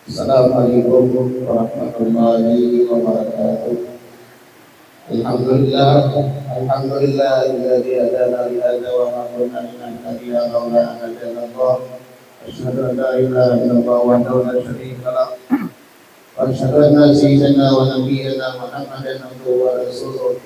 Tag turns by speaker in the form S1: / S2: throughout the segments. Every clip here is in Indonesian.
S1: Assalamualaikum warahmatullahi wabarakatuh. Alhamdulillahilladzi hadana li hadza wa ma kunna linahtadiya laula an hadana Allah. Asyhadu an la ilaha illallah wahdahu la syarika lah. Wa asyhadu anna sayyidana wa nabiyyana Muhammadan abduhu wa rasuluh.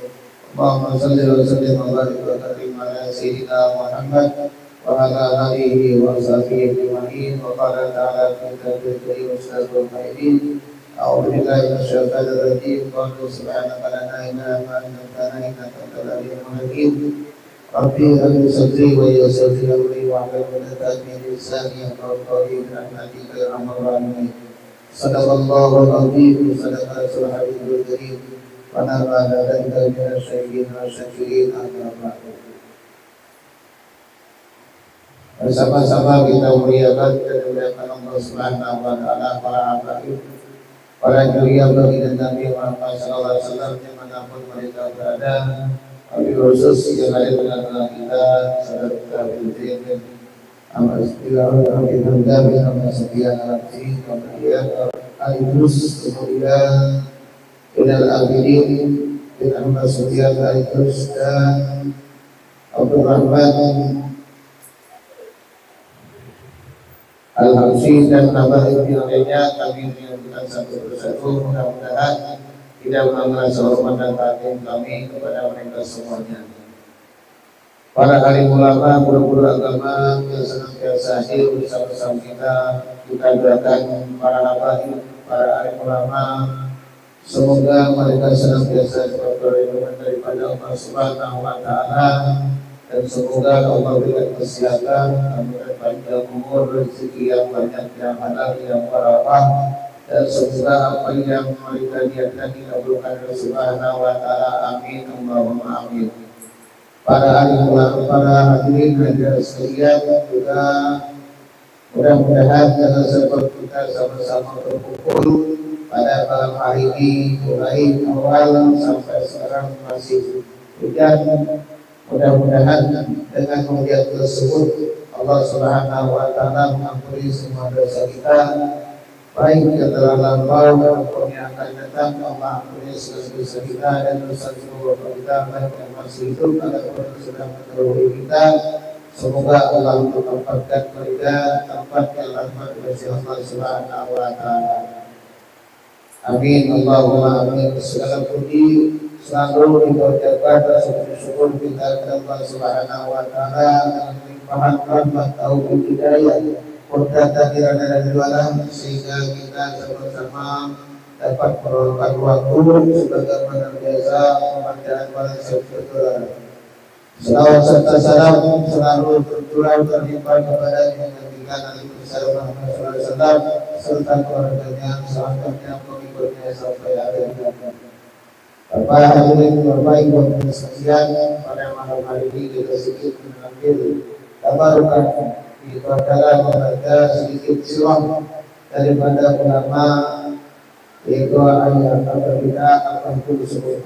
S1: Allahumma shalli wa sallim wa barik wa karim ala sayyidina Muhammad wa ala alihi wa sahbihi ajma'in. Wa qala ta'ala fi kitabil karim wassalatu al-qaidin. A'udzu billahi minasyaitonir rajim. Qul subhanaka la ilaha illa anta innaka antal azizul hakim. Rabbi a'udzu sadri wa yassir li amri wa hlul 'uqdatam min lisani yafqahu qawli bi rahmatika ya arhamar rahimin. Sadaqallahu al-azim. Sadaqa rasulul habibul karim. Wa nafa'ana billahi minasy syaithanir rajim. Amma ba'du. Bersama-sama kita muliakan dan muliakan Allah Subhanahu wa taala, para habaib, para juriya baginda Nabi Muhammad sallallahu alaihi wasallam dimanapun mereka berada. Wabil khusus yang hadir dengan kita saudara kita Biltin amal istilah kita Nabi Muhammad sekian arti kemudian Al-Idrus kemudian Ilal Abidin bin Ahmad Sufyan Al-Idrus dan Abdul Rahman Al-Hamsi dan Nabaib yang lainnya. Kami menyebutkan satu persatu, mudah-mudahan tidak merasa hormat dan takdim kami kepada mereka semuanya. Para alim ulama, guru-guru agama yang senantiasa hadir bersama-sama kita doakan para habaib, para alim ulama, semoga mereka senantiasa berlindung daripada Allah Subhanahu wa taala. Dan semoga Allah berikan kesehatan, anugerah panjang umur, rezeki yang banyak, yang halal, yang barokah, dan semoga apa yang mereka niatkan dikabulkan oleh Subhanahu wa taala. Amin Allahumma amin. Para alim ulama, para hadirin hadirat sekalian, juga mudah-mudahan dalam sebab kita sama-sama berkumpul pada malam hari ini, mulai awal sampai sekarang masih hujan. Mudah-mudahan dengan kemudian tersebut Allah Subhanahu wa taala mengampuni semua dosa kita, baik yang telah lampau maupun yang akan datang. Allah ampuni segala dosa kita dan dosa seluruh kita, baik yang masih hidup ataupun sedang mendahului kita. Semoga Allah menempatkan mereka tempat yang rahmat dari Allah Subhanahu wa taala. Amin Allahumma amin. Segala puji selalu diucapkan dan syukur kita kepada Allah Subhanahu wa taala dengan limpahan rahmat taufik hidayah berkata kirana dan jualan sehingga kita sama-sama dapat meluangkan waktu sebagaimana biasa pembacaan pada sebelum selawat serta salam selalu tercurah terlimpah kepada Nabi Nabi Muhammad SAW serta keluarganya, sahabatnya, pengikutnya sampai akhir zaman. Bapak hadirin terbaik dan sekalian, pada malam hari ini kita sedikit mengambil tabarukan di adalah membaca sedikit sirah daripada ulama, yaitu ayat kita akan bersebut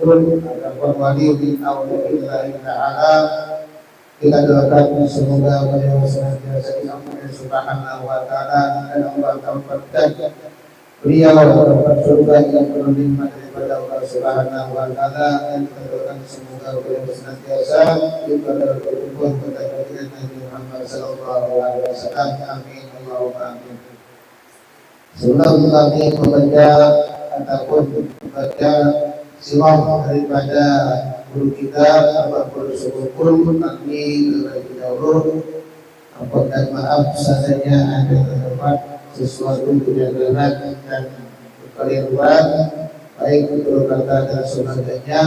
S1: ada wali bin aulillahi ta'ala. Kita doakan semoga beliau senantiasa diampuni Subhanahu wa taala dan Allah tempatkan beliau dapat surga yang penuh nikmat daripada Allah Subhanahu wa taala, dan kita doakan semoga beliau senantiasa diberikan berkumpul pada baginda Nabi Muhammad sallallahu alaihi wasallam. Amin Allahumma amin. Sebelum kami membaca ataupun membaca sirah daripada guru kita Bapak Guru Subul, kami terlebih dahulu mohon maaf seandainya ada terdapat sesuatu kejanggalan dan kekeliruan baik betul kata dan sebagainya,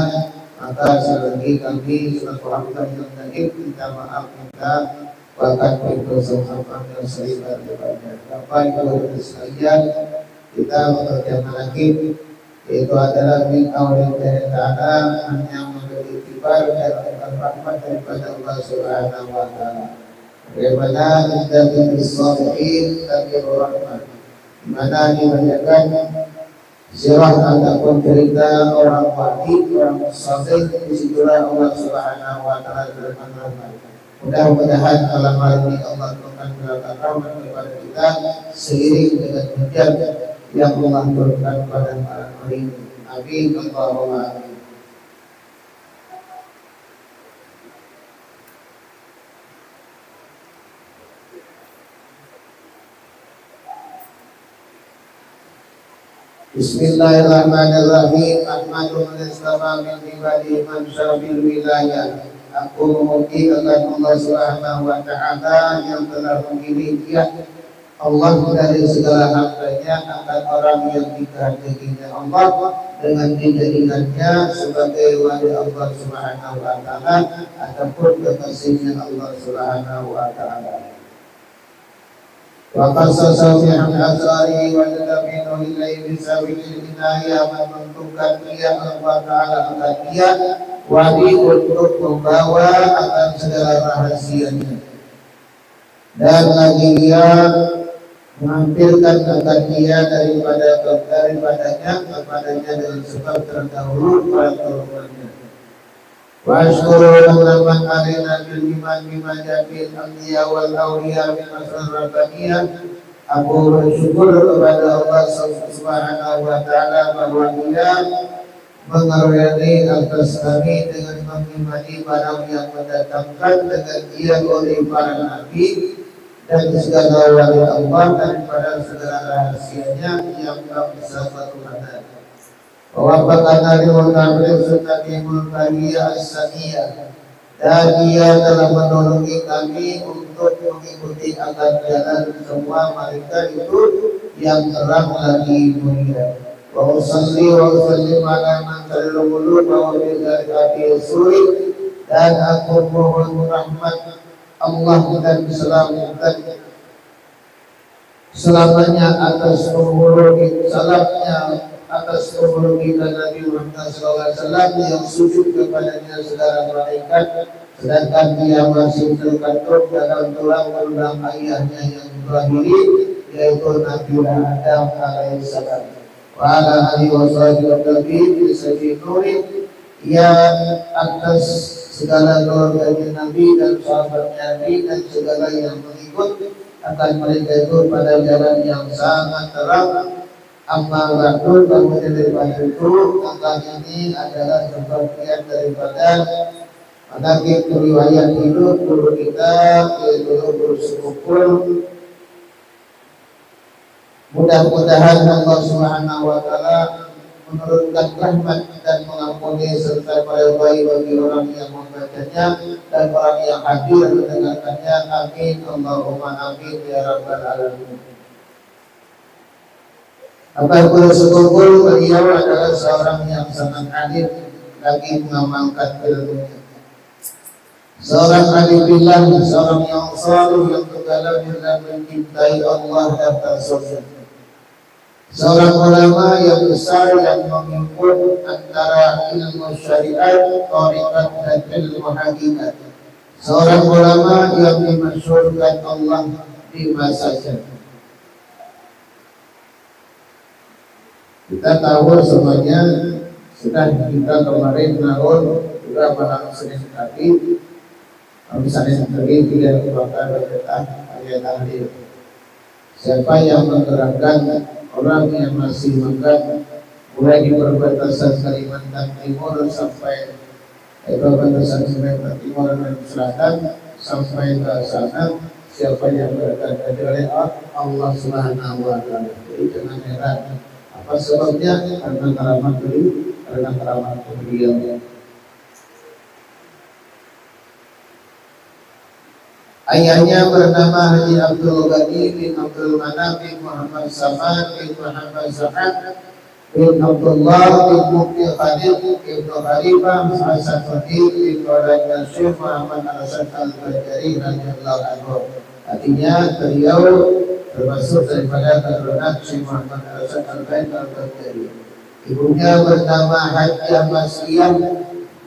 S1: maka sekali lagi kami selaku hamba yang naib minta maaf, minta bahkan berdosa yang selibat-libatnya. Bapak Ibu sekalian, kita mengerjakan lagi yaitu adalah min aulillahi ta'ala, hanya memberi tibar dan rahmat daripada Allah Subhanahu wa taala. Bagaimana kita bisalihin tapi rahmat, di mana dibacakan sirah ataupun cerita orang wali, orang saleh, disitulah Allah Subhanahu wa taala berfirman. Mudah-mudahan malam hari ini Allah akan berikan rahmat kepada kita seiring dengan hujan yang Allah turunkan pada malam hari ini. Amin Allahumma amin. Bismillahirrahmanirrahim. Ahmadu mustafa min ibadi man syafil wilayah. Aku memuji akan Allah Subhanahu wa Ta'ala yang telah memilih dia Allah dari segala hambanya akan orang yang dikehendakinya Allah dengan dijadikannya sebagai wali Allah Subhanahu wa Ta'ala ataupun kekasihnya Allah Subhanahu wa Ta'ala. Wa qasasa fi al-azari wa tadaminu ilaihi bisabil inayah menentukan dia Allah Ta'ala akan dia wali untuk membawa akan segala rahasianya, dan lagi dia mengampilkan akan dia daripadanya kepadanya dengan sebab terdahulu para turunannya. Wa syukuru man alina bil iman bima jabil anbiya wal awliya min asrar rabbaniyah. Aku bersyukur kepada Allah Subhanahu wa Ta'ala bahwa dia mengaruniai atas kami dengan mengimani barang yang mendatangkan dengan dia oleh para nabi dan segala wali Allah daripada segala rahasianya yang tak bisa berkenan. Wafaqana li mutabir sunnati mulkiyah as-saniyah, dan dia telah menolongi kami untuk mengikuti akan jalan semua mereka itu yang terang lagi mulia. Wa usalli wa usallim ala man sallallahu alaihi wa sallam, dan aku mohon rahmat Allah dan selamanya atas penghulu salamnya atas penghulu kita Nabi Muhammad SAW yang sujud kepadanya segala malaikat, sedangkan dia masih terkandung dalam tulang ayahnya yang terakhir, yaitu Nabi Adam alaihissalam. Wa ala alihi wa sahbihi yang atas segala keluarganya Nabi dan sahabatnya Nabi dan segala yang mengikut akan mereka itu pada jalan yang sangat terang. Amma ba'du, kemudian daripada itu, tentang ini adalah sebagian daripada manaqib riwayat hidup guru kita, yaitu guru sepupu. Mudah-mudahan Allah Subhanahu wa Ta'ala menurunkan rahmat dan mengampuni serta meridai bagi orang yang membacanya dan orang yang hadir mendengarkannya. Amin Allahumma amin ya rabbal alamin. Apapun sepupu, beliau adalah seorang yang sangat alim lagi mengamalkan ilmunya. Seorang alim billah, seorang yang salih yang terdalam dan mencintai Allah dan Rasulnya. Seorang ulama yang besar yang memimpin antara ilmu syariat, thariqat dan ilmu hakikat. Seorang ulama yang dimasyhurkan Allah di masanya. Kita tahu semuanya, sudah kita kemarin tahun juga malam Senin tadi, misalnya tadi tidak dibakar berkata ayat tadi. Siapa yang menggerakkan orang yang masih makan mulai di perbatasan Kalimantan Timur sampai perbatasan Kalimantan Timur dan Selatan sampai ke sana, siapa yang berkata oleh Allah Subhanahu wa Ta'ala. Jadi jangan heran. Apa sebabnya? Karena keramat beliau. Ayahnya bernama Haji Abdul Ghani bin Abdul Manaf bin Muhammad Saman bin Muhammad Sa'ad bin Abdullah bin Mukti Khalid bin Khalifah Hasan Fadil bin Qaradnya Syekh Muhammad Hasan Al-Bajari radhiyallahu anhu. Artinya beliau termasuk daripada keturunan Syekh Muhammad Hasan Al-Bajari. Ibunya bernama Haji Masriyah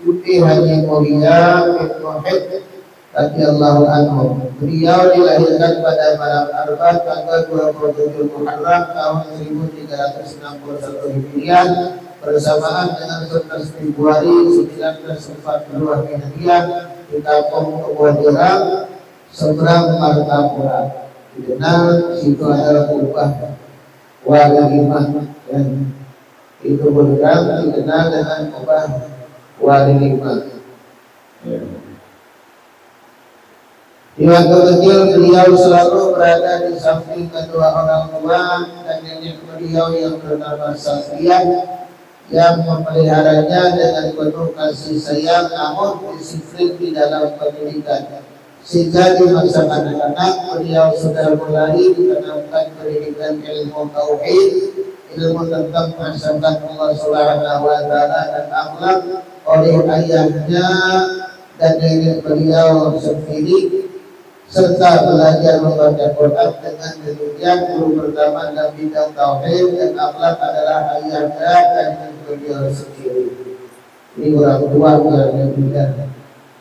S1: binti Haji Mulia bin Muhammad radhiyallahu anhu. Beliau dilahirkan pada malam Arba tanggal 27 Muharram tahun 1361 Hijriah bersamaan dengan 11 Februari 1942 Hijriah di kampung Kebudirang, seberang Martapura. Dikenal situ adalah kubah walimah, dan itu program dikenal dengan upah walimah. Di waktu kecil beliau selalu berada di samping kedua orang tua dan nenek beliau yang bernama Safian yang memeliharanya dengan penuh kasih sayang, namun disiplin di dalam pendidikan. Sehingga di masa anak-anak beliau sudah mulai ditanamkan pendidikan ilmu tauhid, ilmu tentang masyarakat Allah Subhanahu wa taala dan akhlak oleh ayahnya dan nenek beliau sendiri, serta belajar membaca Quran. Dengan demikian guru pertama dalam bidang tauhid dan akhlak adalah ayahnya dan nenek beliau sendiri. Ini orang tua yang bidang.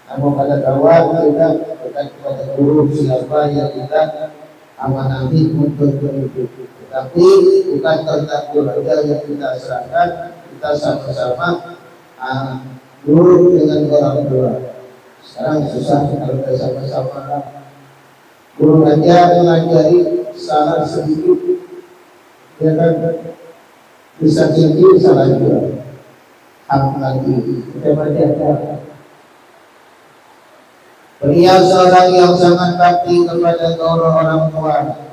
S1: Namun pada awal kita bukan kepada guru siapa yang kita amanati untuk mengikuti, tapi bukan tentang keluarga yang kita serahkan, kita sama-sama guru dengan orang tua. Sekarang susah kalau kita sama-sama guru aja mengajari salah sedikit, ya kan, bisa tinggi salah juga, hak lagi kita baca. Beliau seorang yang sangat bakti kepada kedua orang tua.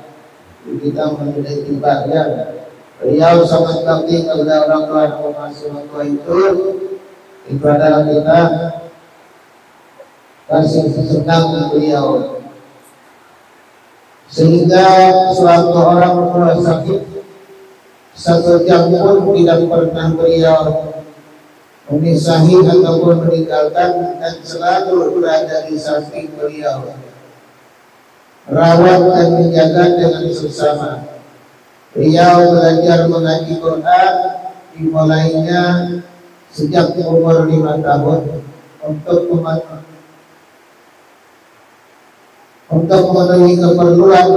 S1: Kita menjadi tiba-tiba. Beliau sangat bakti kepada orang tua. Masih orang tua itu adalah kita kasih senang beliau. Sehingga suatu orang tua sakit, satu jam pun tidak pernah beliau memisahi ataupun meninggalkan, dan selalu berada di samping beliau, rawat dan menjaga dengan sesama. Beliau belajar mengaji Quran dimulainya sejak umur 5 tahun untuk memenuhi keperluan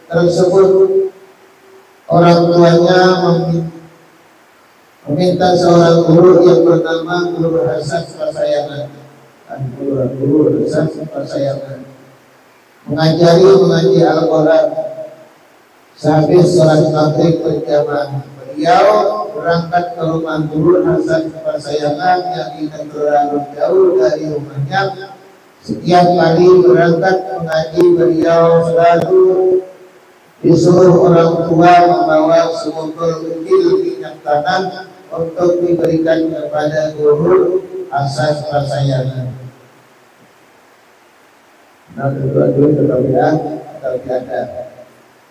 S1: tersebut. Orang tuanya meminta seorang guru yang bernama Guru Hasan Pasayangan, Guru Hasan Pasayangan mengaji Al-Quran. Sehabis sholat maghrib berjamaah, beliau berangkat ke rumah Guru Hasan Pasayangan yang tidak terlalu jauh dari rumahnya. Setiap kali berangkat mengaji, beliau selalu disuruh orang tua membawa sebotol kecil minyak tanah untuk diberikan kepada Guru Hasan Pasayangan. Nah, kedua-dua tetapi ada.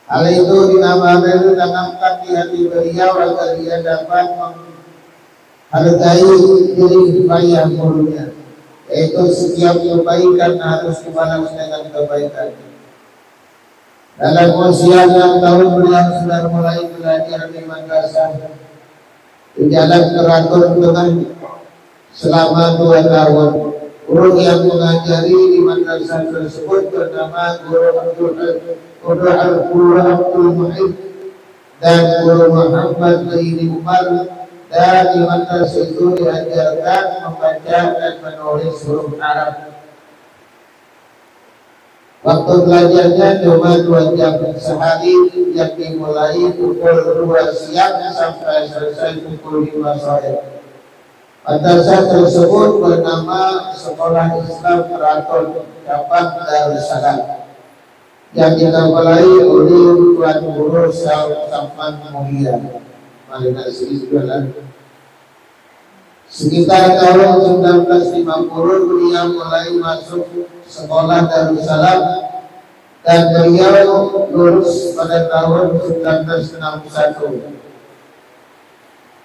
S1: Hal itu ditanamkan di hati beliau agar dia dapat menghargai diri payah gurunya, yaitu setiap kebaikan harus dibalas dengan kebaikan. Dalam usia 6 tahun beliau sudah mulai belajar di madrasah di jalan teratur dengan selama 2 tahun. Guru yang mengajari di madrasah tersebut bernama Guru Abdul Mu'id dan Guru Muhammad Zaini Umar, dan di madrasah itu diajarkan membaca dan menulis huruf Arab. Waktu belajarnya cuma 2 jam sehari, yang dimulai pukul 2 siang sampai selesai pukul 5 sore. Madrasah tersebut bernama Sekolah Islam Teratur Cabang Darussalam, yang dimulai oleh Tuan Guru Salman Mulia. Sekitar tahun 1950 beliau mulai masuk Sekolah Darussalam dan beliau lulus pada tahun 1961.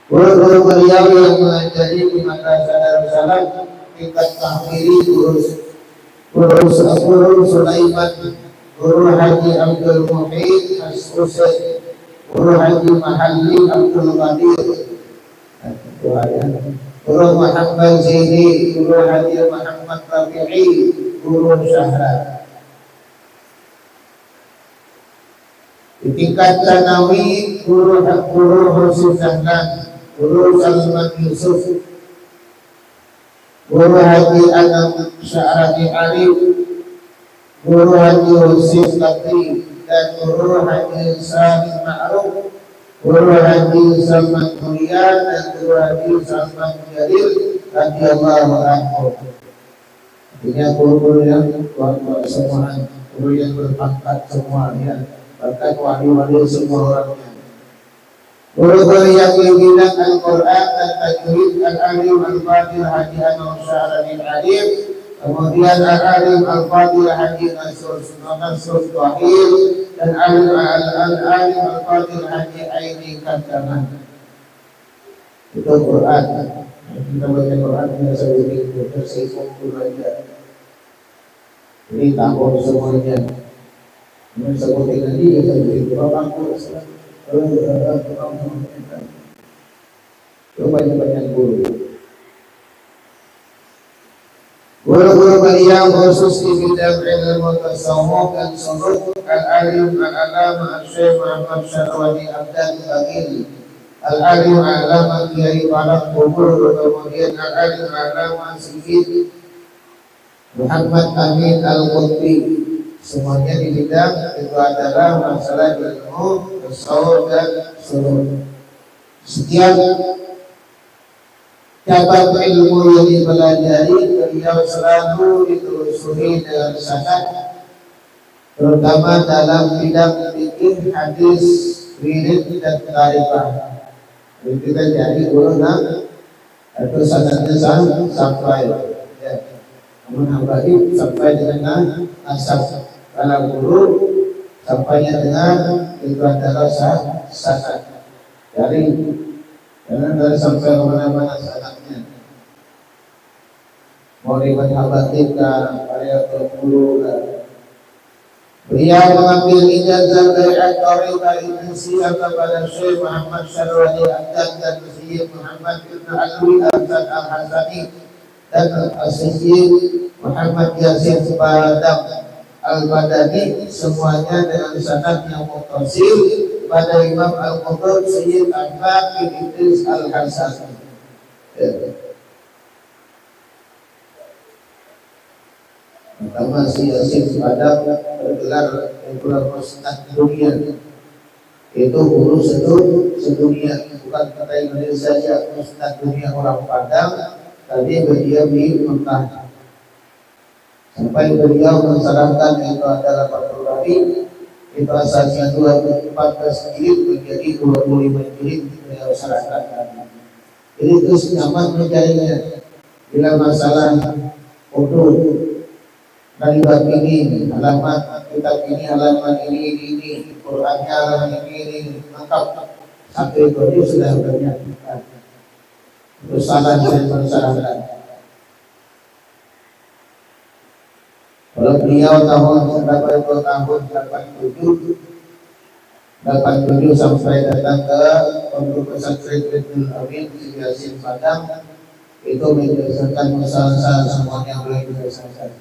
S1: Guru-guru beliau yang mengajari di Madrasah Darussalam tingkat tahmiri Guru Sulaiman, Guru Haji Abdul Mu'id As-Husain, Guru Haji Mahalli Abdul Qadir, Guru Muhammad Zaini, Guru Haji Muhammad Rafi'i, Guru Syahra. Di tingkat Tsanawi, Guru Husin Zahlan, Guru Salman Yusuf, Guru Haji Anam Sya'rani Arif, Guru Haji Husin Latri, dan guru hadis Salim Ma'ruf, guru hadis Salman Kurian, dan guru hadis Salman Jalil radhiyallahu anhu. Artinya guru-guru yang luar semua, guru yang berpangkat semuanya, bahkan wali-wali semua orangnya. Guru-guru yang berbilang Al-Quran dan tajwid, Al-Alim Al-Fadil Haji An-Nusya'aranil Alim, kemudian Al-Alim Al-Fadil Haji Nasrul Tuhir, dan Al-Alim Al-Fadil Haji Aini Kandaman. Itu Quran. Kita baca Quran biasa begitu, tersikumpul aja. Ini tahu semuanya. Ini seperti tadi ya seperti bapakku. Banyak guru. Guru-guru beliau khusus di bidang ilmu tasawuf dan suluk, Al-Alim Al-Alama Syekh Muhammad Syarwani Abdan Bagil, Al-Alim Al-Alama Kiai Barak Kubur, kemudian Al-Alim Al-Alama Syekh Muhammad Amin Al-Qutbi. Semuanya di bidang itu adalah masalah ilmu tasawuf dan suluk. Setiap cabang ilmu yang dipelajari beliau selalu ditelusuri dengan sanad, terutama dalam bidang fikih, hadis, wirid dan tarifah. Jadi kita jadi guru atau sanadnya sampai ya, menambahkan sampai dengan asal. Kalau guru sampainya dengan itu adalah sanad. Jadi jangan dari sampai kemana-mana sanadnya. Mau dibaca kita karya terpuluh. Beliau mengambil ijazah dari Al-Tariqah Ibn Siyah kepada Syekh Muhammad Syarwani Abdan dan Syekh Muhammad Ibn Alwi Abdan Al-Hasani dan Syekh Muhammad Yasin Badam Al-Badani, semuanya dengan sanad yang muttasil pada Imam Al-Qutub Sayyid Ahmad bin Idris Al-Hasan. Pertama si Yasin Badam bergelar Ustaz Dunia, itu guru sedunia, bukan kata Indonesia saja, Ustaz Dunia orang Padang, tadi beliau di Mekah. Sampai beliau mensarankan itu adalah Fathul Bari, itu asalnya 14 jilid menjadi 25 jilid, beliau sarankan. Jadi terus nyaman mencarinya. Bila masalah untuk dari bab ini, halaman kitab ini, halaman ini, Qurannya halaman ini, lengkap. Sampai itu sudah banyak. Terus salah dan mensarankan. Kalau beliau tahun 87 sampai datang ke Pondok Pesantren Ibnu Amin di Yasin Padang, itu menyelesaikan masalah semuanya boleh diselesaikan.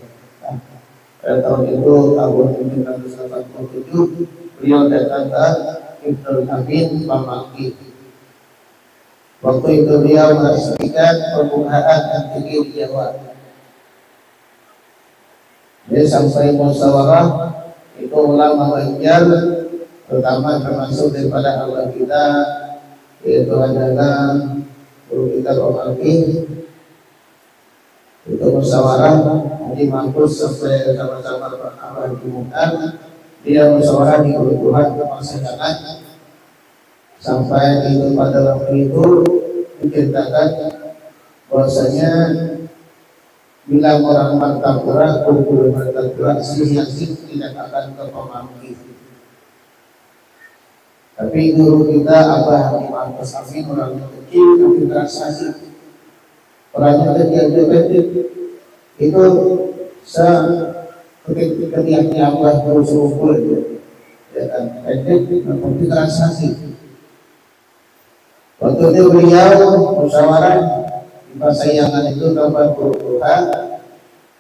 S1: Pada tahun itu tahun 1987 beliau datang ke Ibnu Amin Pamangki. Waktu itu beliau meresmikan pembukaan MTQ di Jawa. Jadi sampai musyawarah itu ulama Banjar, terutama termasuk daripada Allah kita, yaitu adalah guru kita Pamangki. Itu musyawarah Haji Mampus sampai sama-sama beramal di Mu'an. Dia musyawarah di kebutuhan kemasyarakat sampai itu pada waktu itu diceritakan bahwasanya bila orang Martapura, guru Martapura, Yasin tidak akan ke Pamangki. Tapi guru kita Abah Haji Mampus Amin orangnya kecil tapi berasasi. Orangnya kecil itu ketika Abah terus umpul itu, ya kan, tapi transaksi. Waktu itu beliau musyawarah di Pasayangan itu dapat Tuhan,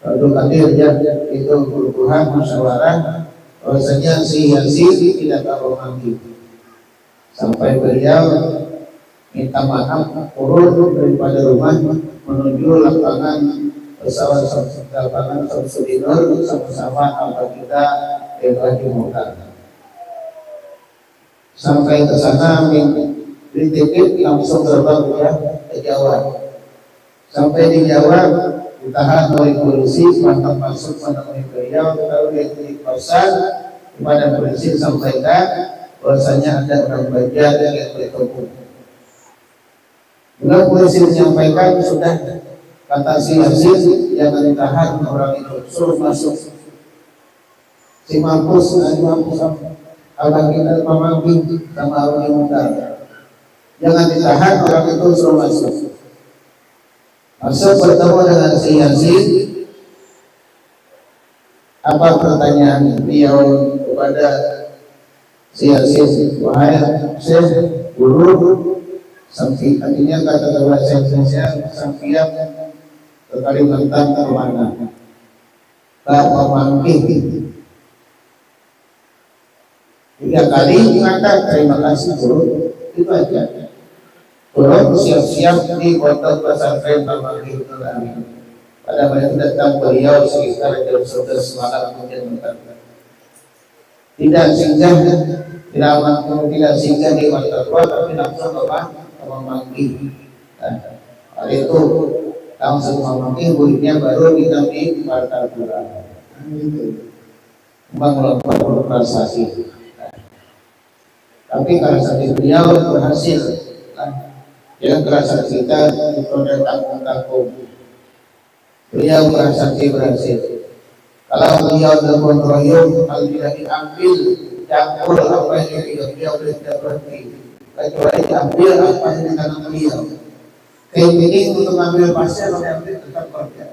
S1: lalu hadirnya itu Tuhan musyawarah, bahwasanya si Yasin tidak tahu lagi. Sampai beliau minta maaf turun daripada rumah menuju lapangan pesawat lapangan Samsudinur sama-sama apa kita di Muka. Sampai ke sana dititip langsung terbang ke Jawa. Sampai di Jawa ditahan oleh polisi, mantap masuk menemui beliau, lalu di kosan kepada polisi sampaikan bahwasanya ada orang Banjar yang bertemu. Bila polisi menyampaikan sudah, kata si Yasin, jangan ditahan orang itu, suruh masuk. Si mampus abang kita memanggil sama orang yang muda, jangan ditahan orang itu, suruh masuk. Masuk bertemu dengan si Yasin. Apa pertanyaan beliau kepada si Yasin? Wahai Syekh, guru, sampai artinya kata bahasa Indonesia, sampai ke Kalimantan ke mana? Tak memanggil. 3 kali mengatakan terima kasih guru, itu aja. Guru siap-siap di kota pesantren Tamanggil Amin. Pada waktu datang beliau sekitar jam 11 malam kemudian berkata, tidak singgah di kota tua, tapi langsung ke Tamanggil. Hal itu langsung Tamanggil, muridnya baru kita di Partai Pura. Melakukan prestasi. Tapi kerasa beliau berhasil. Yang kerasa kita di produk tanggung-tanggung. Beliau berhasil. Kalau beliau dalam royong, kalau tidak diambil, campur apa yang beliau tidak berhenti. Kecuali diambil apa yang ditanam beliau. Keinginan untuk mengambil pasir, kalau diambil tetap kerja.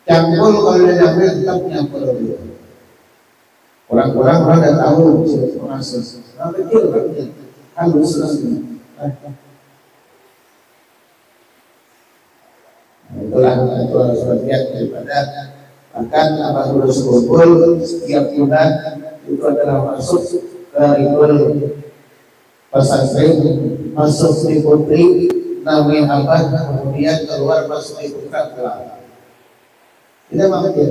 S1: Campur kalau diambil tetap nyampur beliau. Orang-orang pada tahu proses. Orang kecil halus itulah itu harus lihat daripada akan apa terus kumpul setiap bulan itu adalah masuk ke ikul pesantren, masuk di putri namanya apa, kemudian keluar masuk di putra pulang. Tidak makin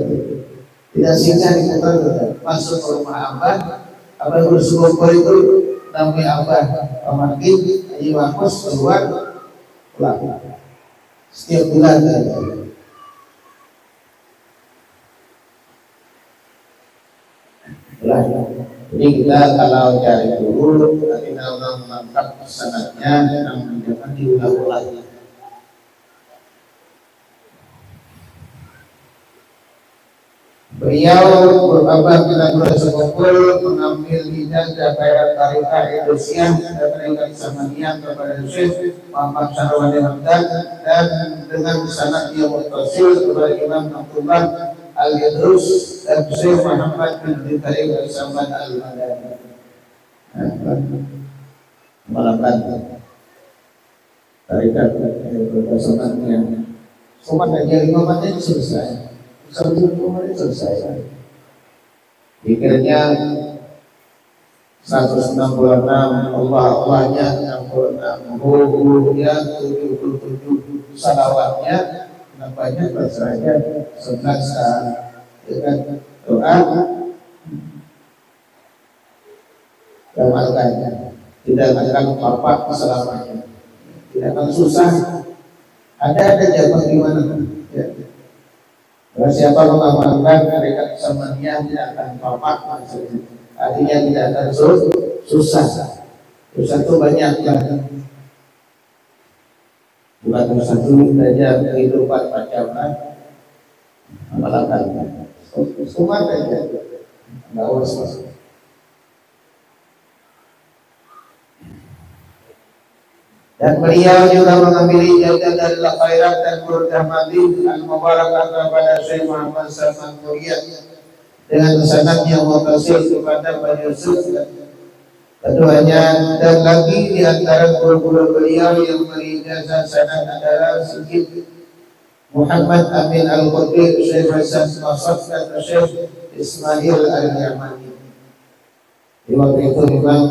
S1: tidak singgah di putra, masuk ke rumah abah, abah bersyukur itu namanya abah pemakin ayi wakos keluar pulang setiap bulan. Jadi kita kalau cari guru, kita mengangkat sanadnya, namun jangan diulang-ulang. Beliau berkabar kita bersekongkol mengambil ijazah kayak tarikah Indonesia dan tarikat Samaniyah kepada Syekh Muhammad Syarwani Hamdan, dan dengan sanad dia muttasil kepada Imam Abdullah Al-Yadrus dan Syekh Muhammad bin Tariq Al-Saman Al-Madani. Malakan tarikat Samaniyah. Somat aja 5 menit selesai. Satu kemarin selesai. Pikirnya 166 Allahnya 66, Ruhnya 77, salawatnya nampaknya terserahnya 11 dengan doa amalkannya, tidak akan papak selamanya, tidak akan susah. Ada jawaban di mana ya. Kalau siapa mengamalkan mereka Samaniyah tidak akan papak, artinya tidak akan susah. Susah itu banyak kan. Bukan satu saja kehidupan pacaran, amalkan. Semua saja, nggak usah. Dan beliau juga mengambil ijazah dari Khairat dan Burjahmadi Al-Mubarakah kepada Syekh Muhammad Salman Muriad dengan sanad yang muttasil kepada Pak Yusuf keduanya. Dan lagi di antara guru-guru beliau yang berijazah sanad adalah Syekh Muhammad Amin Al-Qutbi, Syekh Hasan Masaf dan Syekh Ismail Al-Yamani. Di waktu itu memang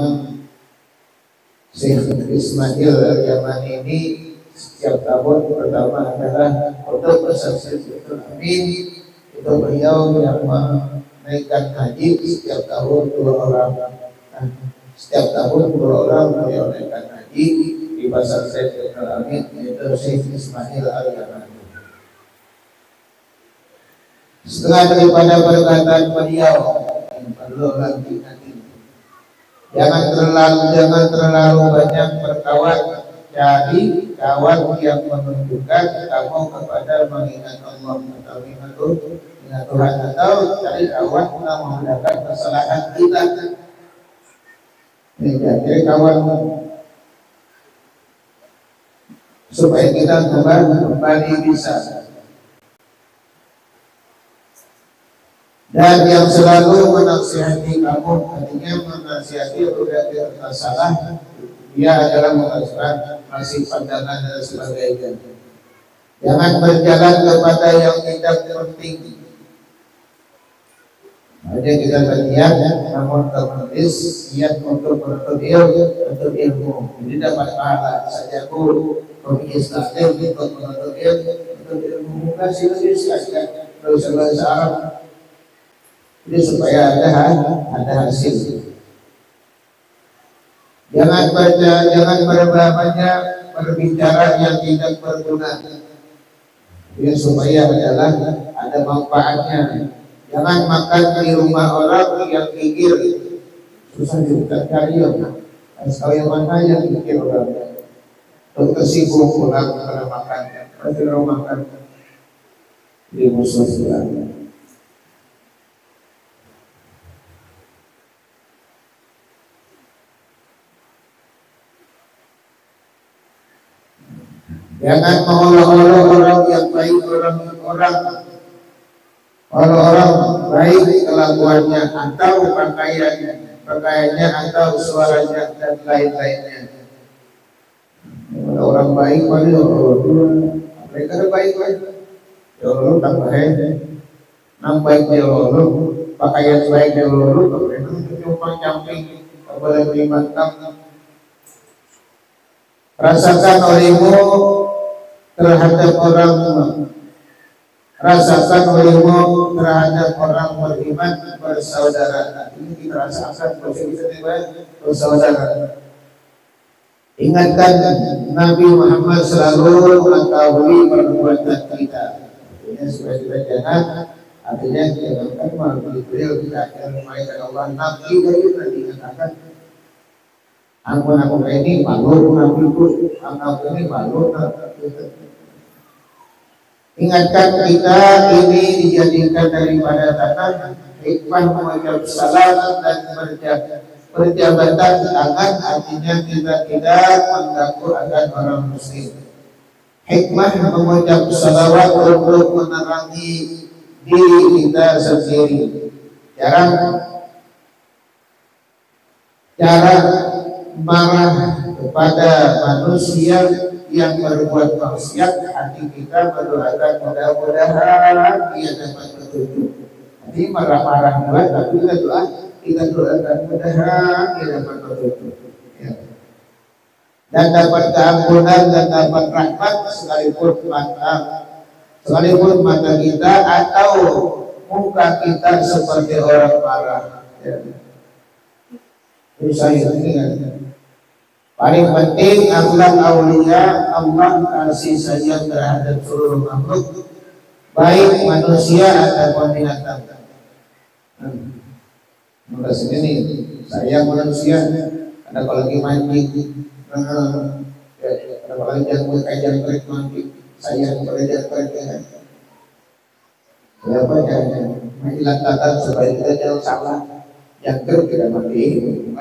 S1: Syekh Ismail Al-Yamani ini setiap tahun pertama adalah untuk bersama Amin, itu beliau yang menaikkan haji setiap tahun 2 orang. Setiap tahun 2 orang menunaikan haji di pasar Said Al-Amin, yaitu Syekh Ismail Al-Yamani. Setengah daripada perkataan beliau yang perlu lagi nanti, jangan terlalu banyak berkawan, cari kawan yang menunjukkan kamu kepada mengingat Allah atau ingat Tuhan, atau cari kawan yang memudahkan kesalahan kita. Jadi kawan supaya kita kembali bisa. Dan yang selalu menasihati kamu, artinya menasihati udah kita salah, dia adalah mengatakan masih pandangan dan sebagainya. Jangan berjalan kepada yang tidak penting. Ada kita berniat, namun tertulis niat untuk ilmu. Jadi dapat pahala saja guru, komunis taklim untuk menuntut ilmu, kasih silakan bahasa Arab. Jadi supaya ada hasil. Jangan banyak berbicara yang tidak berguna. Ya, supaya ada manfaatnya. Jangan makan di rumah orang yang pikir susah juga cari orang. Kalau yang mana yang pikir orang tersibuk pulang karena makan, kalau makan di musuh silang. Jangan mengolok-olok orang yang baik, orang baik kelakuannya atau pakaiannya atau suaranya dan lain-lainnya. Orang baik mereka baik. Ya Allah tambah nang baik ya Allah, pakaian baik ya Allah, mereka cuma camping kepada mantap. Rasakan olehmu terhadap orang beriman bersaudara. Ini kita rasakan bersaudara. Ingatkan Nabi Muhammad selalu mengetahui perbuatan kita. Artinya supaya jangan, artinya jangankan malu beliau kita akan memaikan Allah. Nabi dari tadi katakan, aku ini malu Nabi aku ini malu. Ingatkan kita ini dijadikan daripada tanah hikmah mengucap salam dan berjabatan tangan, artinya kita tidak mengganggu akan orang muslim. Hikmah mengucap salawat untuk menerangi diri kita sendiri. Jarang marah kepada manusia yang berbuat maksiat. Hati kita mendoakan mudah-mudahan dia dapat petunjuk. Jadi marah-marah juga, tapi kita doakan mudah-mudahan dia dapat petunjuk. Ya. Dan dapat keampunan dan dapat rahmat sekalipun mata kita atau muka kita seperti orang marah. Ya. Ini saya ingat. Paling penting akhlak aulia, Allah kasih sayang terhadap seluruh makhluk, baik manusia ataupun binatang. Maka sini sayang manusia, ada kalau lagi mancing, ada kalau lagi jangkrik mancing, sayang pada jangkrik. Siapa yang menghilangkan supaya kita jangan salah, jangkrik tidak mancing.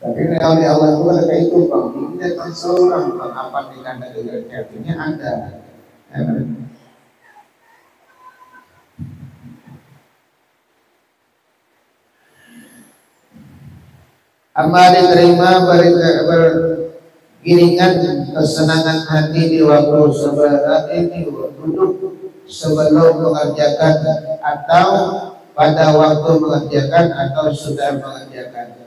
S1: Tapi oleh Allah itu ada itu bang, ini kan seorang bang apa dengan artinya ada. Amal diterima bergiringan kesenangan hati di waktu duduk sebelum mengerjakan atau pada waktu mengerjakan atau sudah mengerjakan.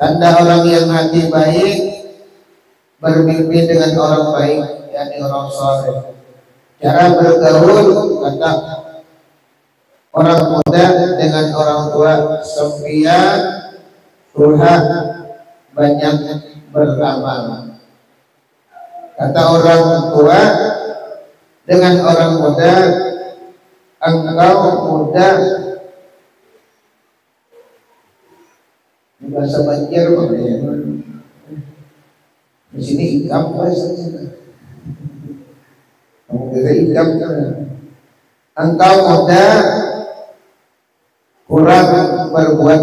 S1: Tanda orang yang hati baik bermimpi dengan orang baik, yakni orang soleh. Cara bergaul kata orang muda dengan orang tua sempian Tuhan banyak beramal. Kata orang tua dengan orang muda, engkau muda. Bahasa Banjar di sini ikam bahasanya. Kamu kira ikam kan? Engkau muda kurang berbuat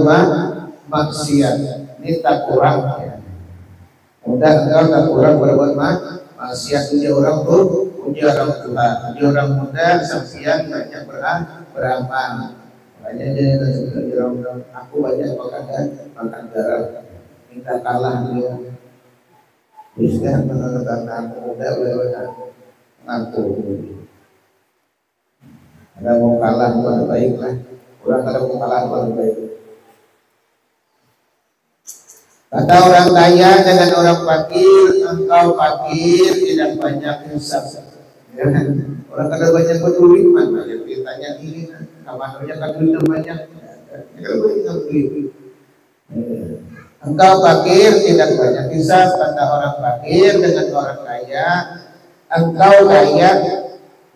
S1: maksiat. Ini tak kurang ya. Muda engkau tak kurang berbuat maksiat. Puji orang tua, puji orang tua, puji orang muda sampian banyak beramal. Makanya dia aku banyak makan garam, minta kalah dia. Bisa karena aku muda lewat ngaku. Ada mau kalah lebih baik lah. Orang kalau mau kalah lebih baik. Kata orang kaya dengan orang fakir, engkau fakir tidak banyak hisab. Orang kada banyak peduli mana yang ditanya ini, kamarnya kan duit banyak. Engkau fakir tidak banyak hisab. Kata orang fakir dengan orang kaya, engkau kaya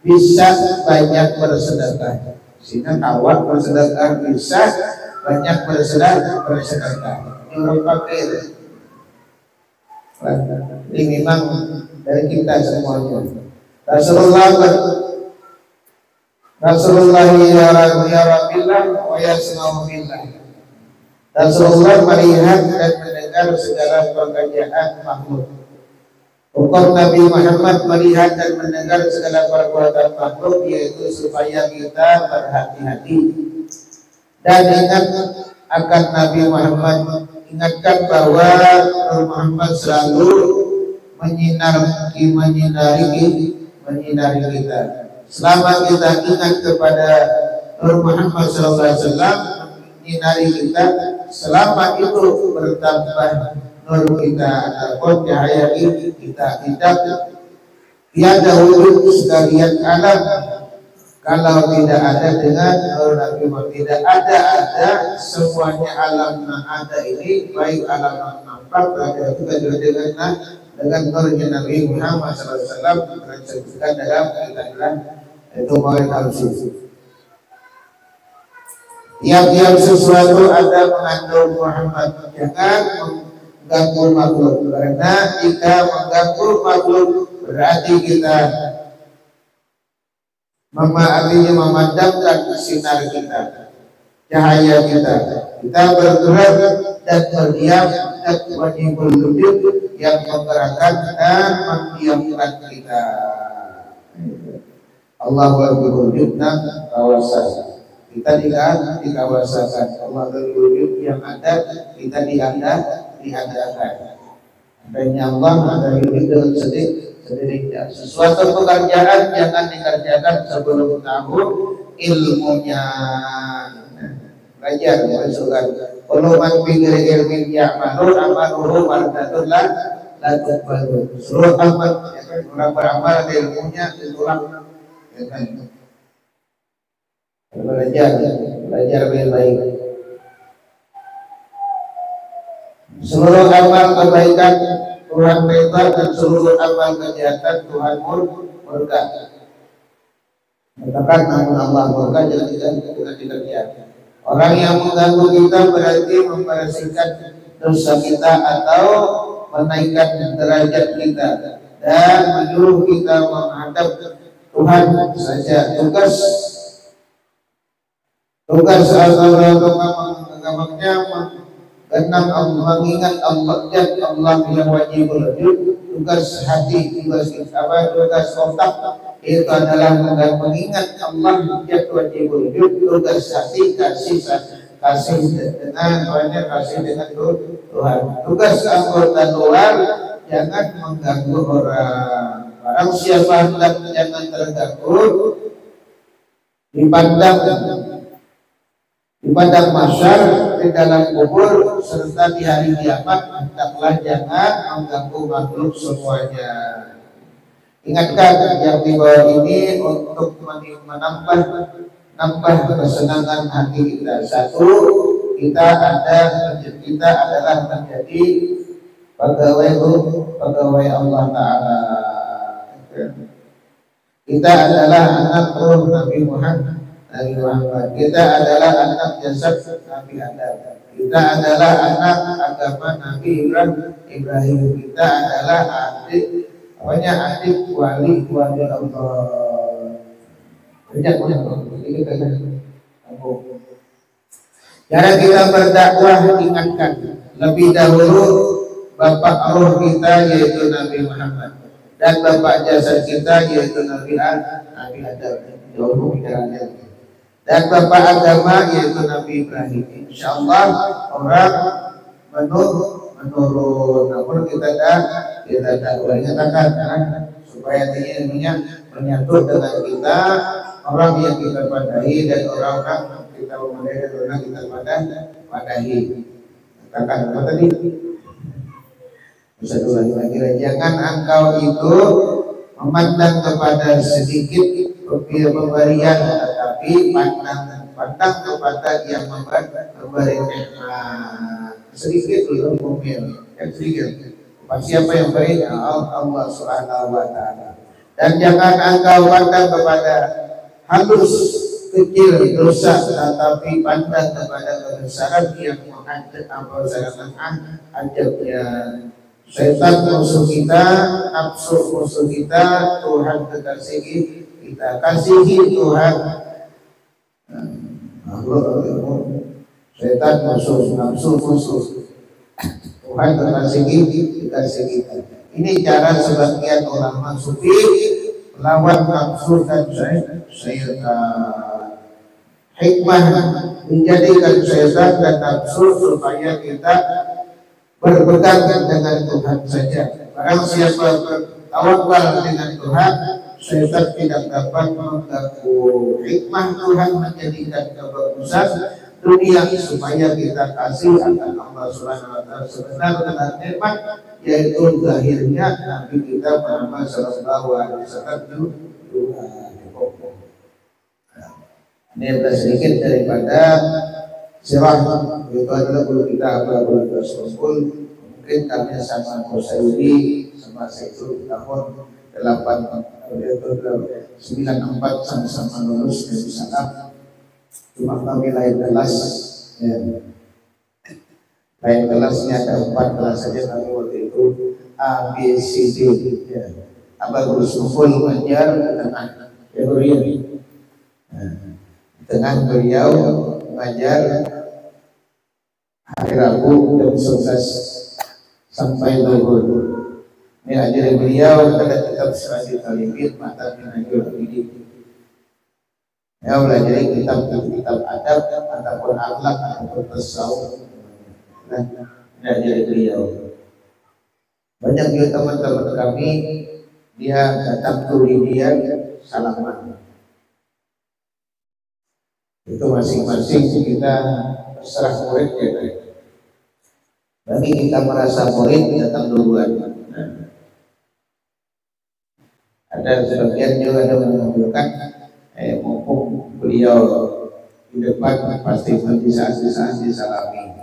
S1: bisa banyak bersedekah. Sehingga kawan bersedekah bisa banyak bersedekah. Ini orang fakir. Ini memang dari kita semuanya. Rasulullah ya Rabbillah wa yasma'u billah. Rasulullah melihat dan mendengar segala pekerjaan makhluk. Hukum Nabi Muhammad melihat dan mendengar segala perbuatan makhluk, yaitu supaya kita berhati-hati dan ingat akan Nabi Muhammad. Ingatkan bahwa Nabi Muhammad selalu menyinari kita. Selama kita ingat kepada Nabi Muhammad SAW menyinari kita, selama itu bertambah nur kita ataupun cahaya kita. Tiada wujud sekalian alam kalau tidak ada dengan nur Nabi Muhammad. Tidak ada semuanya alam yang ada ini, baik alam yang nampak ada juga dengan nurnya Nabi Muhammad SAW disebutkan dalam kitab itu Mawahib al-Suf. Tiap-tiap sesuatu ada mengandung Muhammad. Jangan mengganggu makhluk, karena jika mengganggu makhluk berarti kita artinya memadamkan sinar kita, cahaya kita. Kita bergerak dan berdiam dan wajibul wujud yang menggerakkan dan mendiamkan kita. Allah berwujudna kawasan. Kita dikawasakan. Allah berwujud yang ada, kita diadakan. Adanya Allah ada wujud dengan sendirinya. Sesuatu pekerjaan jangan dikerjakan sebelum tahu ilmunya. Belajar masukkan. Kalau man pikir ilmin ya'malun amaluhu mardatun la tuqbalu. Seluruh amal orang beramal ada ilmunya ditolak. Belajar baik-baik. Seluruh amal kebaikan Tuhan ridha dan seluruh amal kejahatan Tuhan murka. Katakan namun Allah murka jangan dikerjakan. Orang yang mengganggu kita berarti membersihkan dosa kita atau menaikkan derajat kita dan menyuruh kita menghadap Tuhan saja. Tugas agamanya mengingat Allah dan Allah yang wajib wujud. Tugas hati, tugas otak itu adalah mengingat Allah yang wajib wujud. Tugas hati kasih dengan Tuhan. Tugas anggota luar jangan mengganggu orang. Barang siapa hendak jangan terganggu, dipandang mahsyar, di dalam kubur serta di hari kiamat, hendaklah jangan mengganggu makhluk semuanya. Ingatkan yang di bawah ini untuk menambah nambah kesenangan hati kita. Satu, kita adalah menjadi pegawai Allah Ta'ala. Kita adalah anak roh Nabi Muhammad. Kita adalah anak jasad Nabi Adam. Kita adalah anak agama Nabi Ibrahim. Kita adalah adik wali Allah. Banyak. Cara kita berdakwah, ingatkan lebih dahulu bapak roh kita yaitu Nabi Muhammad dan bapak jasad kita yaitu Nabi Adam. Jauh pikirannya. Dan bapak agama yaitu Nabi Ibrahim. Insyaallah orang menurun. Namun kita dakwahnya supaya ilmunya menyatu dengan kita, orang yang kita padahi dan orang-orang kita memadai dan orang kita padahi. Katakan apa tadi? Bisa lagi. Jangan engkau itu memandang kepada sedikit pemberian, tetapi pandang kepada yang memberi nikmat. Sedikit dulu sedikit. Siapa yang beri? Allah Subhanahu wa Ta'ala. Dan jangan engkau pandang kepada halus kecil dosa, tetapi pandang kepada kebesaran yang ajabnya. Setan musuh kita, nafsu musuh kita, Tuhan kekasih kita. Kasihi Tuhan. Setan musuh, nafsu musuh, Tuhan kekasih kita. Ini cara sebagian ulama sufi melawan nafsu dan syaitan. Hikmah menjadikan syaitan dan nafsu supaya kita berpegang dengan Tuhan saja. Barang siapa bertawakal dengan Tuhan, syaitan tidak dapat mengganggu. Hikmah Tuhan menjadikan kebagusan dunia supaya kita kasih akan Allah Subhanahu wa Ta'ala sebenar-benar nikmat, yaitu zahirnya Nabi kita Muhammad sallallahu alaihi wasallam. Ini adalah sedikit daripada sirah. Itu adalah guru kita Abdul Rasul. Mungkin kami sama Kosairi sama Sayyidul tahun 94 sama-sama lulus dari sana. Cuma kami lain kelas, ya. Lain kelasnya ada 4 kelas saja kami waktu itu A, B, C, D. Ya. Abah Guru Suful mengajar tengah dengan beliau mengajar hari Rabu jam 11 sampai zuhur. Ini ajaran beliau pada kitab Sirajul Talibin mata Minhajul Abidin. Ya, belajar kitab adab ataupun akhlak ataupun tasawuf. Nah, ini ajaran beliau. Banyak juga teman-teman kami dia datang ke dia salaman. Itu masing-masing kita terserah murid ya. Bagi kita merasa murid datang duluan. Ada sebagian juga ada menunjukkan mumpung beliau di depan pasti bisa disalami.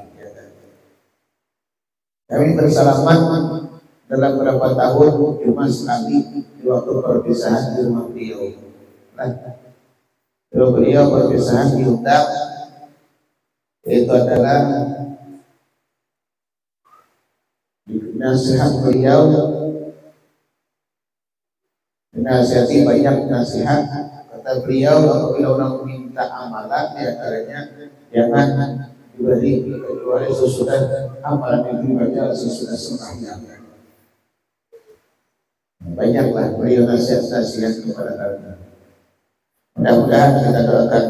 S1: Kami bersalaman dalam beberapa tahun cuma sekali di waktu perpisahan di rumah beliau. Kalau beliau perpisahan diundang, itu adalah nasihat beliau, nasihati banyak nasihat. Kata beliau, apabila orang minta amalan, diantaranya jangan diberi kecuali sesudah amalan yang dibaca sesudah sembahyang. Banyaklah beliau nasihat kepada kami. Mudah-mudahan kita doakan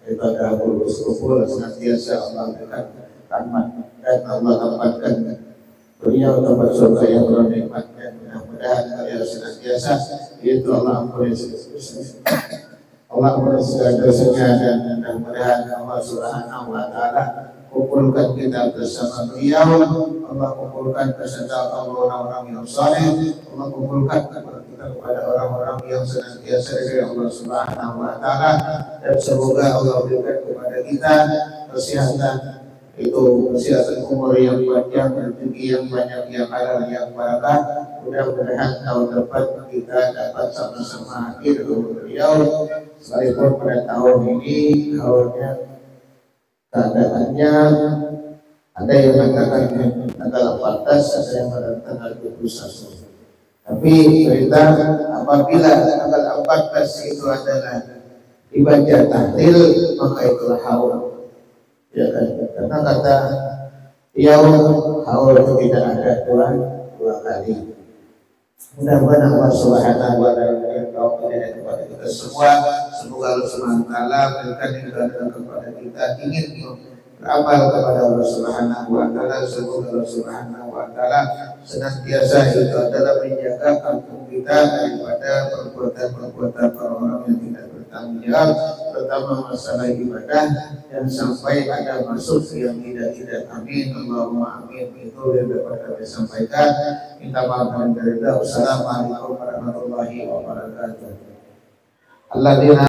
S1: kepada Guru Suful senantiasa Allah berikan rahmat dan Allah tempatkan beliau tempat surga yang penuh nikmat, dan mudah-mudahan beliau senantiasa itu Allah ampuni Allah membersihkan dosanya dan mudah-mudahan Allah Subhanahu wa taala kumpulkan kita bersama beliau. Allah kumpulkan beserta orang-orang yang saleh. Allah kumpulkan kita kepada orang-orang yang senantiasa dari Allah Subhanahu wa taala, dan semoga Allah berikan kepada kita kesehatan, itu kesehatan umur yang panjang, rezeki yang banyak, yang halal, yang barakah. Mudah-mudahan tahun depan kita dapat sama-sama hadir ke beliau, sekalipun pada tahun ini tahunnya keadaannya ada yang mengatakan tanggal 14, ada yang mengatakan tanggal 21. Tapi cerita apabila tanggal 14 itu adalah dibaca tahlil, maka itulah haul. Ya kan? Karena kata yaum haul itu tidak ada dua kali. Mudah-mudahan Allah Subhanahu wa taala memberikan kepada kita semua. Semoga Allah Subhanahu wa taala berikan hidayah kepada kita ingin beramal kepada Allah Subhanahu wa taala. Semoga Allah Subhanahu wa taala senantiasa itu adalah menjaga kampung kita daripada perbuatan-perbuatan orang yang tidak bertanggung jawab, terutama masalah ibadah, dan sampai ada masuk yang tidak. Amin, Allahumma amin. Itu yang dapat kami sampaikan. Minta maaf dan ridha. Wassalamualaikum warahmatullahi wabarakatuh.